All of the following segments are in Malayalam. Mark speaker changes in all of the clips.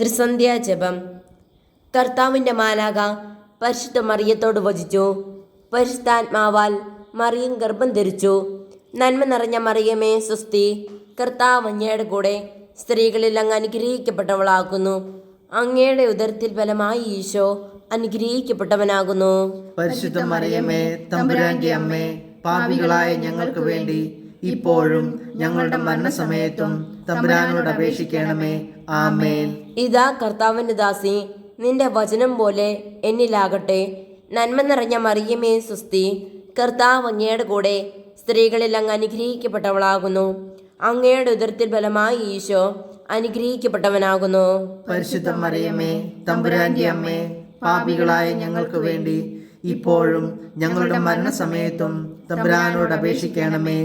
Speaker 1: ത്രിസന്ധ്യാജപം. കർത്താവിൻ്റെ മാലാഖ പരിശുദ്ധ മറിയത്തോട് വചിച്ചു. പരിശുദ്ധാത്മാവാൽ മറിയം ഗർഭം ധരിച്ചു. നന്മ നിറഞ്ഞ മറിയമേ സ്വസ്തി, കർത്താവ് അങ്ങയുടെ കൂടെ സ്ത്രീകളിൽ അങ്ങ് അനുഗ്രഹിക്കപ്പെട്ടവളാകുന്നു. അങ്ങയുടെ ഉദരത്തിൽ ഫലമായി ഈശോ അനുഗ്രഹിക്കപ്പെട്ടവനാകുന്നു.
Speaker 2: പരിശുദ്ധ മറിയമേ തമ്പുരാന്റെ അമ്മേ, പാപികളായ ഞങ്ങൾക്ക് വേണ്ടി ഇപ്പോഴും ഞങ്ങളുടെ മരണസമയത്തും തമ്പുരാനോട് അപേക്ഷിക്കണമേ. ആമേൻ.
Speaker 1: ഇതാ കർത്താവിൻ്റെ ദാസി, നിന്റെ വചനം പോലെ എന്നിലാകട്ടെ. നന്മ നിറഞ്ഞ മറിയമേ സ്വസ്തി, കർത്താവ് അങ്ങയുടെ കൂടെ സ്ത്രീകളിൽ അങ്ങ് അനുഗ്രഹിക്കപ്പെട്ടവളാകുന്നു. അങ്ങയുടെ ഉദരത്തിൽ ഫലമായി ഈശോ അനുഗ്രഹിക്കപ്പെട്ടവനാകുന്നു.
Speaker 2: പരിശുദ്ധ മറിയമേ തമ്പുരാന്റെ അമ്മേ, പാപികളായ ഞങ്ങൾക്ക് വേണ്ടി ഇപ്പോഴും ഞങ്ങളുടെ മരണസമയത്തും തമ്പുരാനോട് അപേക്ഷിക്കണമേ.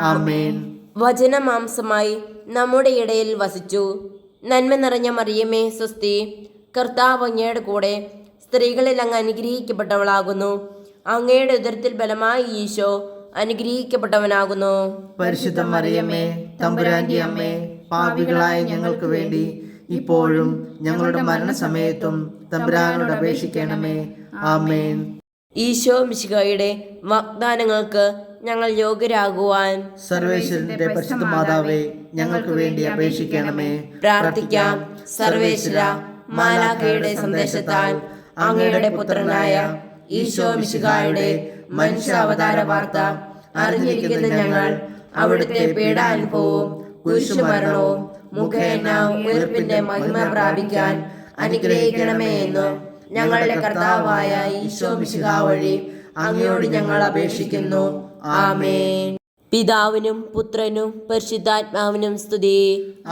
Speaker 2: ആമേൻ.
Speaker 1: വചനമാംസമായി നമ്മുടെ ഇടയിൽ വസിച്ചു. നന്മ നിറഞ്ഞ മറിയമേ സ്വസ്തി, കർത്താവ് അങ്ങയുടെ കൂടെ സ്ത്രീകളിൽ അങ്ങ് അനുഗ്രഹിക്കപ്പെട്ടവളാകുന്നു. അങ്ങയുടെ ഉദരത്തിൽ ബലമായി ഈശോ അനുഗ്രഹിക്കപ്പെട്ടവനാകുന്നു.
Speaker 2: പരിശുദ്ധ മറിയമേ തമ്പുരാന്റെ അമ്മേ, പാപികളായ ഞങ്ങൾക്ക് വേണ്ടി ഇപ്പോഴും ഞങ്ങളുടെ മരണസമയത്തും തമ്പുരാനോട് അപേക്ഷിക്കണമേ. ആമേൻ.
Speaker 1: ഈശോ മിശിഹായുടെ വാഗ്ദാനങ്ങൾക്ക് ഞങ്ങൾ യോഗ്യരാകുവാൻ
Speaker 2: സർവേശ്വരന്റെ പരിശുദ്ധ മാതാവേ, ഞങ്ങൾക്ക് വേണ്ടി അപേക്ഷിക്കണമേ.
Speaker 1: പ്രാർത്ഥിക്കാം. സർവേശ്വര, മാലാഖയുടെ സന്ദേശത്താൽ അങ്ങയുടെ പുത്രനായ ഈശോ മിശിഹായുടെ മനുഷ്യാവതാര വാർത്ത അറിഞ്ഞിരിക്കുന്ന ഞങ്ങൾ അവിടുത്തെ പീഡാനുഭവവും കുരിശുമരണവും മുഖേന ഉയർപ്പിന്റെ മഹിമ പ്രാപിക്കാൻ അനുഗ്രഹിക്കണമേ എന്ന് ഞങ്ങളുടെ കർത്താവായ ഈശോ മിശിഹാ വഴി അങ്ങയോട് ഞങ്ങൾ അപേക്ഷിക്കുന്നു. ആമേൻ. പിതാവിനും പുത്രനും പരിശുദ്ധാത്മാവിനും സ്തുതി.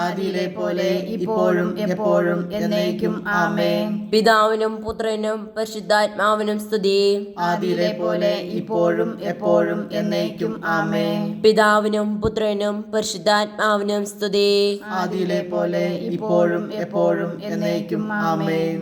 Speaker 2: ആദിയിലെ പോലെ ഇപ്പോഴും എപ്പോഴും എന്നേക്കും. ആമേൻ.
Speaker 1: പിതാവിനും പുത്രനും പരിശുദ്ധാത്മാവിനും സ്തുതി.
Speaker 2: ആദിയിലെ പോലെ ഇപ്പോഴും എപ്പോഴും എന്നേക്കും. ആമേൻ.
Speaker 1: പിതാവിനും പുത്രനും പരിശുദ്ധാത്മാവിനും സ്തുതി.
Speaker 2: ആദിയിലെ പോലെ ഇപ്പോഴും എപ്പോഴും എന്നേക്കും. ആമേൻ.